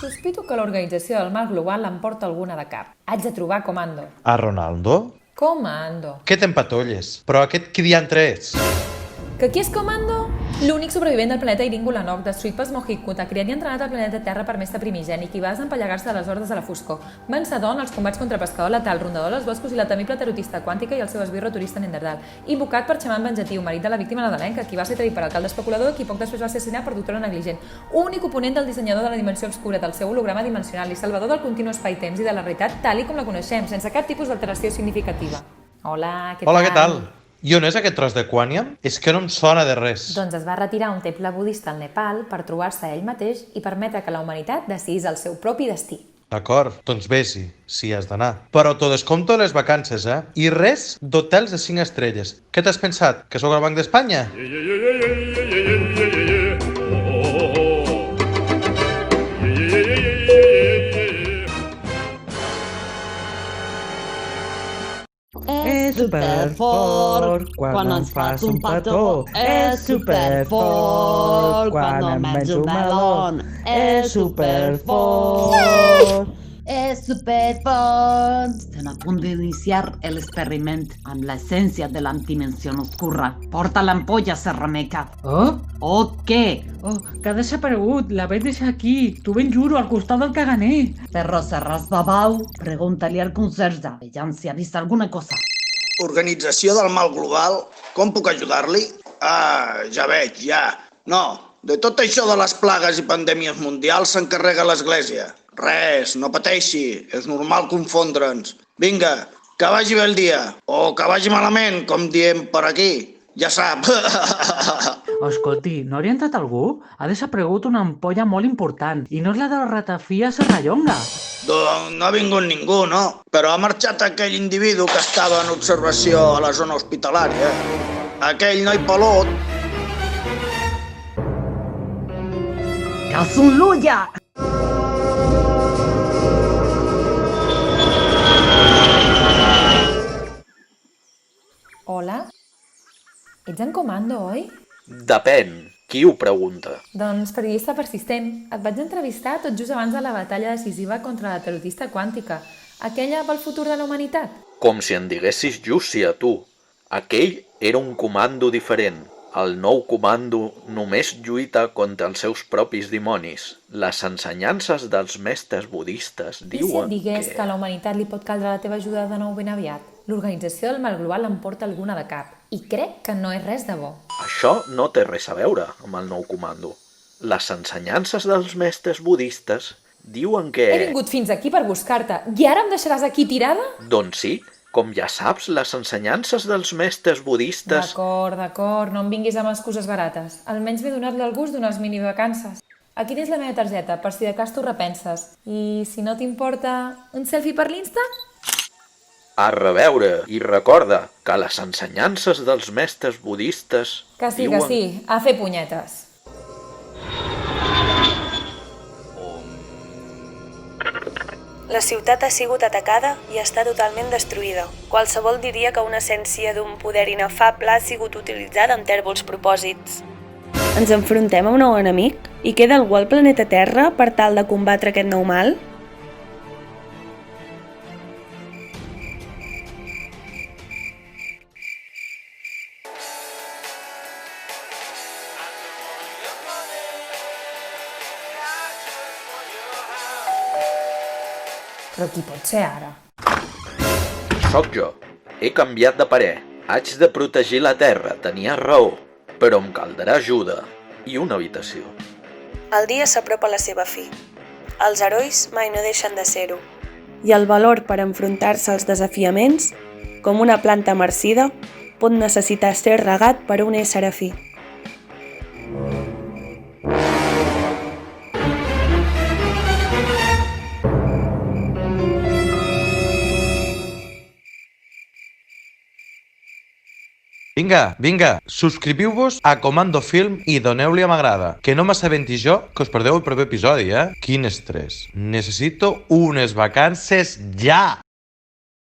Sospito que l'organització del mal global em porta alguna de cap. Haig de trobar Comando. A Ronaldo? Comando. Què t'empatolles? Però aquest qui diantre és? Que qui és Comando? L'únic sobrevivent del planeta Iringulanok, destruït pels Mohikut, criat i entrenat al planeta Terra per mestre primigènic i va desempallegar-se de les hordes de la foscor. Vencedor en els combats contra pescador letal, rondador dels boscos i la temible tarotista quàntica i el seu esbirro turista Neandertal. Invocat per xaman venjatiu, marit de la víctima nadalenca, qui va ser traït per alcalde especulador i qui poc després va ser assassinat per doctora negligent. Únic oponent del dissenyador de la dimensió obscura, del seu holograma dimensional i salvador del continu espai-temps i de la realitat tal i com la coneixem, sense cap tipus d'alteració significativa. Hola, què tal? Hola, què tal? I on és aquest tros de Quaniam? És que no em sona de res. Doncs es va retirar un temple budista al Nepal per trobar-se ell mateix i permetre que la humanitat decidís el seu propi destí. D'acord, doncs vés-hi, si has d'anar. Però t'ho descompto les vacances, eh? I res d'hotels de 5 estrelles. Què t'has pensat? Que sóc al Banc d'Espanya? És superfort quan ens fas un petó. És superfort quan em menjo un melon. És superfort. Es superfort. Estem a punt d'iniciar l'experiment amb l'essència de l'antimensió oscura. Porta l'ampolla, Serrameca. Oh? O què? Oh, que ha desaparegut. La vaig deixar aquí. T'ho ben juro, al costat del caganer. Perro Serras Babau, pregunta-li al conserge. Vejam si ha vist alguna cosa. Organització del mal global, com puc ajudar-li? Ah, ja veig, ja. No, de tot això de les plagues i pandèmies mundials s'encarrega l'Església. Res, no pateixi, és normal confondre'ns. Vinga, que vagi bé el dia, o que vagi malament, com diem per aquí. Ja sap. Escolti, no hauria entrat algú? Ha desaparegut una ampolla molt important i no és la de la ratafia Serrallonga. Doncs no ha vingut ningú, no? Però ha marxat aquell individu que estava en observació a la zona hospitalària. Aquell noi pelut. Casunlulla! Hola? Ets en Comando, oi? Depèn. Qui ho pregunta? Doncs periodista persistent. Et vaig entrevistar tot just abans de la batalla decisiva contra la tarotista quàntica. Aquella pel futur de la humanitat. Com si en diguessis Jussi a tu. Aquell era un comando diferent. El nou comando només lluita contra els seus propis dimonis. Les ensenyances dels mestres budistes I si diuen et digués que a la humanitat li pot caldre la teva ajuda de nou ben aviat? L'organització del mal global em porta alguna de cap. I crec que no és res de bo. Això no té res a veure amb el nou comando. Les ensenyances dels mestres budistes diuen que... He vingut fins aquí per buscar-te. I ara em deixaràs aquí tirada? Doncs sí, com ja saps, les ensenyances dels mestres budistes... D'acord, no em vinguis amb excuses barates. Almenys m'he donat el gust d'unes minivacances. Aquí tens la meva targeta, per si de cas t'ho repenses. I si no t'importa, un selfie per l'Insta? A reveure, i recorda que les ensenyances dels mestres budistes Que sí, diuen... que sí, a fer punyetes. La ciutat ha sigut atacada i està totalment destruïda. Qualsevol diria que una essència d'un poder inefable ha sigut utilitzada amb tèrbols propòsits. Ens enfrontem a un nou enemic? I queda algú al planeta Terra per tal de combatre aquest nou mal? Però qui pot ser ara? Soc jo. He canviat de parer. Haig de protegir la Terra, tenies raó. Però em caldrà ajuda i una habitació. El dia s'apropa a la seva fi. Els herois mai no deixen de ser-ho. I el valor per enfrontar-se als desafiaments, com una planta marcida, pot necessitar ser regat per un ésser afí. Vinga, subscriviu-vos a Comando Film i doneu-li a m'agrada. Que no m'assabenti jo que us perdeu el proper episodi, eh? Quin estrès. Necessito unes vacances ja!